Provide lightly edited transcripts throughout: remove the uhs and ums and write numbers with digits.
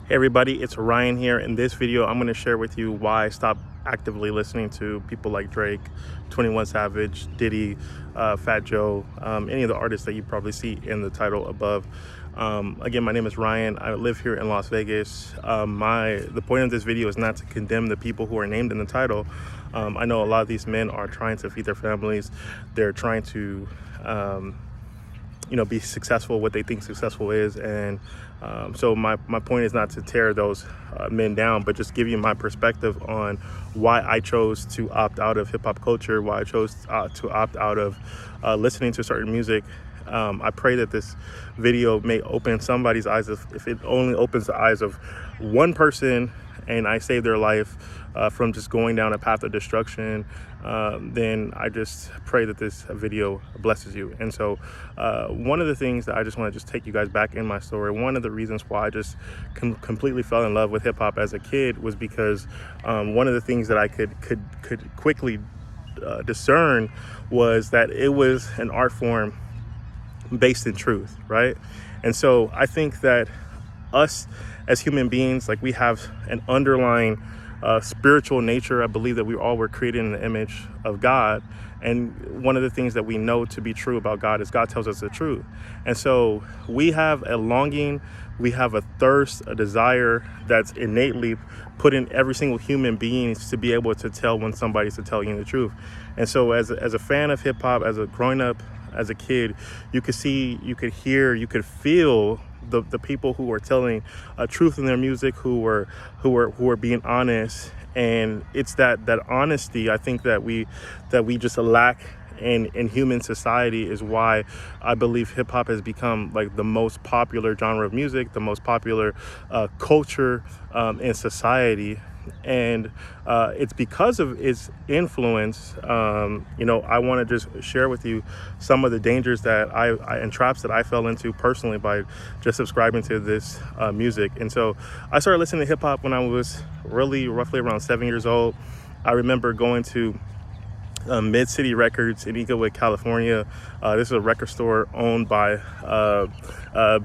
Hey everybody, it's Ryan here. In this video, I'm going to share with you why I stopped actively listening to people like Drake, 21 Savage, Diddy, Fat Joe, any of the artists that you probably see in the title above. Again, my name is Ryan. I live here in Las Vegas. The point of this video is not to condemn the people who are named in the title. I know a lot of these men are trying to feed their families. They're trying to be successful, what they think successful is. And so my point is not to tear those men down, but just give you my perspective on why I chose to opt out of hip hop culture, why I chose to opt out of listening to certain music. I pray that this video may open somebody's eyes. If it only opens the eyes of one person and I save their life from just going down a path of destruction, then I just pray that this video blesses you. And so one of the things that I just want to just take you guys back in my story, one of the reasons why I just completely fell in love with hip hop as a kid was because one of the things that I could quickly discern was that it was an art form based in truth, right? And so I think that us as human beings, like, we have an underlying spiritual nature. I believe that we all were created in the image of God. And one of the things that we know to be true about God is God tells us the truth. And so we have a longing, we have a thirst, a desire that's innately put in every single human being to be able to tell when somebody's telling you the truth. And so as a fan of hip hop, growing up as a kid, you could see, you could hear, you could feel the people who were telling truth in their music, who were being honest. And it's that honesty, I think, that we just lack in human society, is why I believe hip hop has become like the most popular genre of music, the most popular culture in society. And it's because of its influence. I want to just share with you some of the dangers that and traps that I fell into personally by just subscribing to this music. And so I started listening to hip hop when I was roughly around 7 years old. I remember going to Mid-City Records in Inglewood, California. This is a record store owned by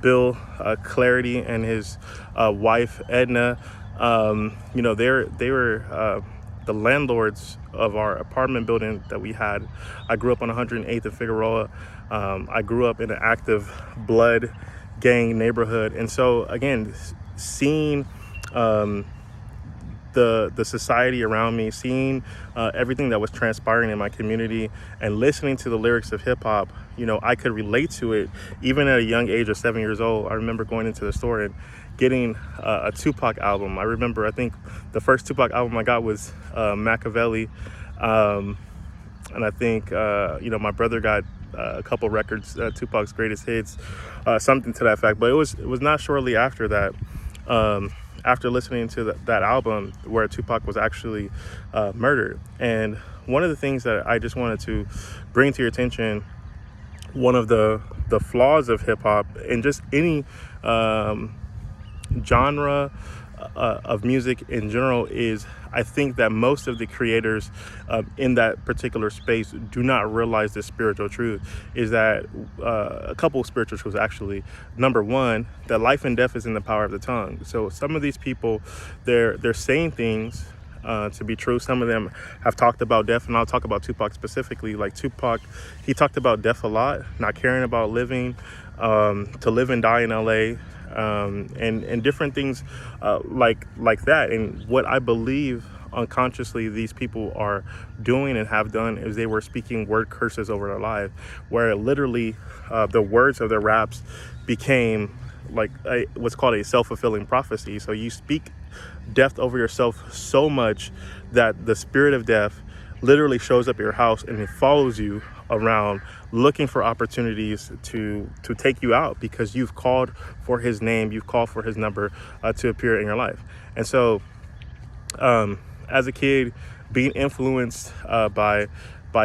Bill Clarity and his wife Edna. They were the landlords of our apartment building that we had. I grew up on 108th and Figueroa. I grew up in an active blood gang neighborhood. And so again, seeing the society around me, seeing everything that was transpiring in my community, and listening to the lyrics of hip hop, I could relate to it even at a young age of 7 years old. I remember going into the store and getting a Tupac album. I think the first Tupac album I got was Machiavelli. And I think, my brother got a couple records, Tupac's Greatest Hits, something to that fact. But it was not shortly after that, after listening to that album, where Tupac was actually murdered. And one of the things that I just wanted to bring to your attention, one of the flaws of hip hop and just any genre of music in general, is I think that most of the creators in that particular space do not realize the spiritual truth. Is that a couple of spiritual truths, actually. Number one, that life and death is in the power of the tongue. So some of these people, they're saying things to be true. Some of them have talked about death, and I'll talk about Tupac specifically. Like Tupac, he talked about death a lot, not caring about living, to live and die in LA, and different things like that. And what I believe unconsciously these people are doing and have done is they were speaking word curses over their life, where literally the words of their raps became like what's called a self-fulfilling prophecy. So you speak death over yourself so much that the spirit of death literally shows up at your house and it follows you around, looking for opportunities to take you out, because you've called for his name, you've called for his number to appear in your life. And so as a kid, being influenced by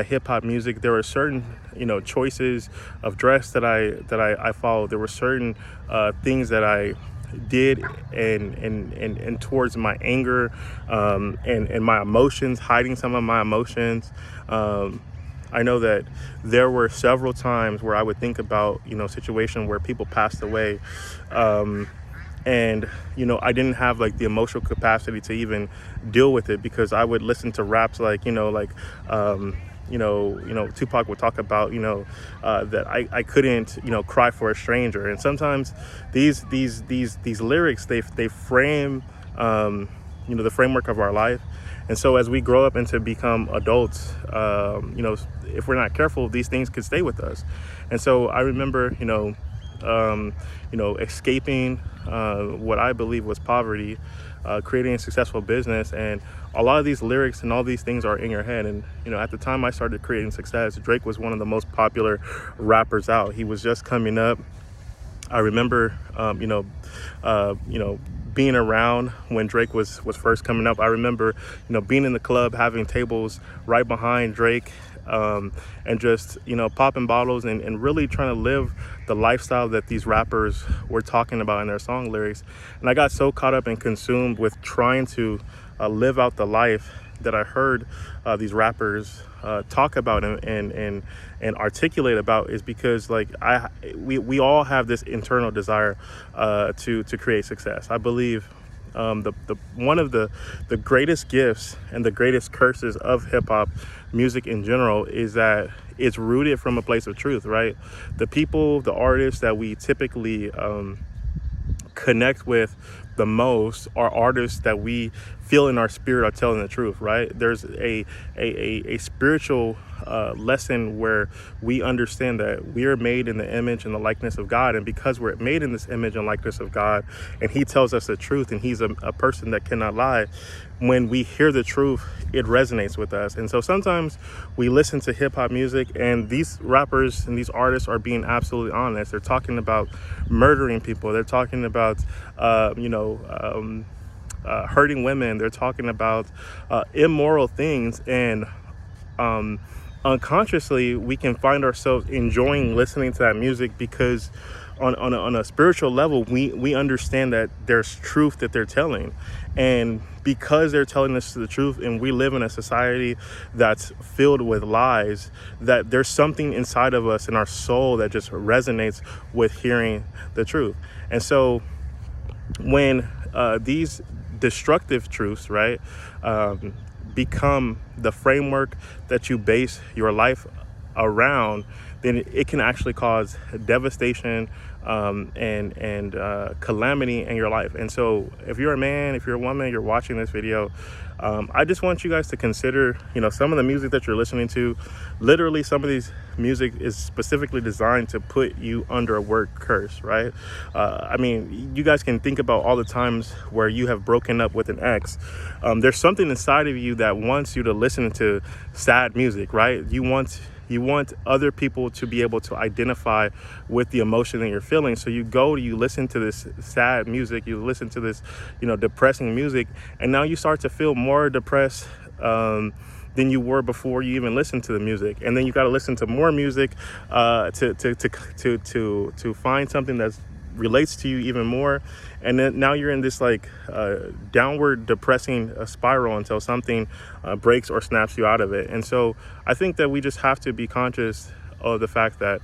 hip hop music, there were certain choices of dress that I followed. There were certain things that I did and towards my anger and my emotions, hiding some of my emotions. I know that there were several times where I would think about, situation where people passed away, And I didn't have like the emotional capacity to even deal with it, because I would listen to raps like Tupac would talk about that I couldn't cry for a stranger. And sometimes these lyrics, they frame the framework of our life. And so as we grow up and to become adults, if we're not careful, these things could stay with us. And so I remember escaping what I believe was poverty, creating a successful business. And a lot of these lyrics and all these things are in your head. And at the time I started creating success, Drake was one of the most popular rappers out. He was just coming up. I remember being around when Drake was first coming up. I remember being in the club, having tables right behind Drake, and just popping bottles and really trying to live the lifestyle that these rappers were talking about in their song lyrics. And I got so caught up and consumed with trying to live out the life that I heard these rappers talk about and articulate about, is because like we all have this internal desire to create success. I believe the one of the greatest gifts and the greatest curses of hip hop music in general is that it's rooted from a place of truth, right? The people, the artists that we typically connect with the most are artists that we feel in our spirit are telling the truth, right? There's a spiritual lesson where we understand that we are made in the image and the likeness of God. And because we're made in this image and likeness of God, and he tells us the truth, and he's a person that cannot lie, when we hear the truth, it resonates with us. And so sometimes we listen to hip hop music, and these rappers and these artists are being absolutely honest. They're talking about murdering people. They're talking about, hurting women. They're talking about immoral things. And unconsciously, we can find ourselves enjoying listening to that music because on a spiritual level, we understand that there's truth that they're telling. And because they're telling us the truth, and we live in a society that's filled with lies, that there's something inside of us in our soul that just resonates with hearing the truth. And so when these destructive truths, right, become the framework that you base your life around, then it can actually cause devastation and calamity in your life. And so if you're a man, if you're a woman, you're watching this video, I just want you guys to consider, some of the music that you're listening to. Literally, some of these music is specifically designed to put you under a word curse, right? I mean, you guys can think about all the times where you have broken up with an ex. There's something inside of you that wants you to listen to sad music, right? You want other people to be able to identify with the emotion that you're feeling. So you listen to this sad music, you listen to this, depressing music, and now you start to feel more depressed than you were before you even listened to the music. And then you got to listen to more music to find something that relates to you even more. And then now you're in this downward depressing spiral until something breaks or snaps you out of it. And so I think that we just have to be conscious of the fact that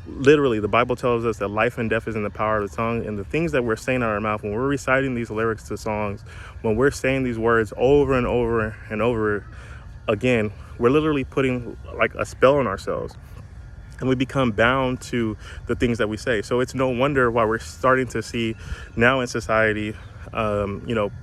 literally the Bible tells us that life and death is in the power of the tongue. And the things that we're saying out of our mouth, when we're reciting these lyrics to songs, when we're saying these words over and over and over again, we're literally putting like a spell on ourselves. And we become bound to the things that we say. So it's no wonder why we're starting to see now in society,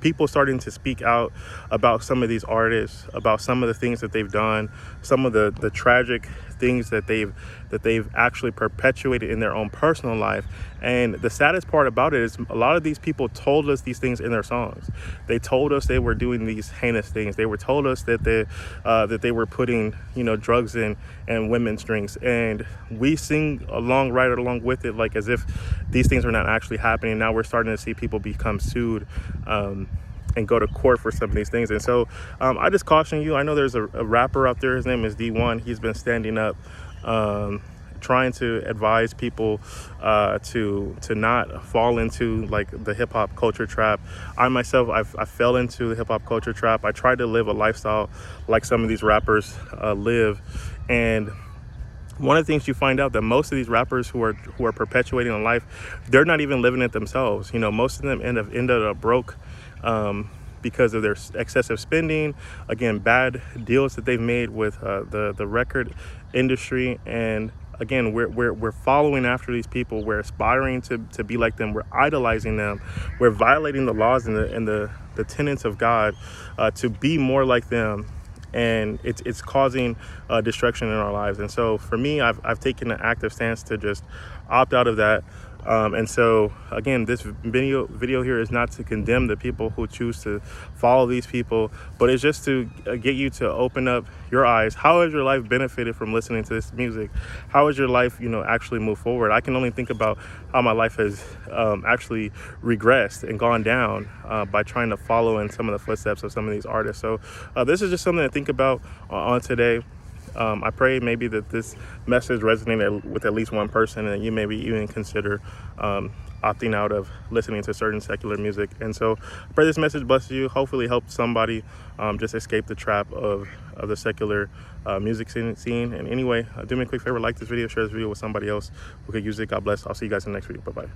people starting to speak out about some of these artists, about some of the things that they've done, some of the tragic things that they've actually perpetuated in their own personal life. And the saddest part about it is a lot of these people told us these things in their songs. They told us they were doing these heinous things. They were told us that they were putting drugs in and women's drinks, and we sing right along with it, like as if these things are not actually happening. Now we're starting to see people become sued and go to court for some of these things. And so I just caution you. I know there's a rapper out there, his name is D1. He's been standing up, trying to advise people to not fall into like the hip hop culture trap. I myself, I fell into the hip hop culture trap. I tried to live a lifestyle like some of these rappers live, and one of the things you find out that most of these rappers who are perpetuating on life, they're not even living it themselves. You know, most of them ended up broke because of their excessive spending. Again, bad deals that they've made with the record industry. And again, we're following after these people. We're aspiring to be like them. We're idolizing them. We're violating the laws and the tenets of God to be more like them. And it's causing destruction in our lives. And so for me, I've taken an active stance to just opt out of that. And so again, this video here is not to condemn the people who choose to follow these people, but it's just to get you to open up your eyes. How has your life benefited from listening to this music? How has your life, actually moved forward? I can only think about how my life has actually regressed and gone down by trying to follow in some of the footsteps of some of these artists. So this is just something to think about on today. I pray maybe that this message resonated with at least one person, and you maybe even consider opting out of listening to certain secular music. And so I pray this message blesses you, hopefully helps somebody just escape the trap of the secular music scene. And anyway, do me a quick favor, like this video, share this video with somebody else who could use it. God bless. I'll see you guys in the next video. Bye-bye.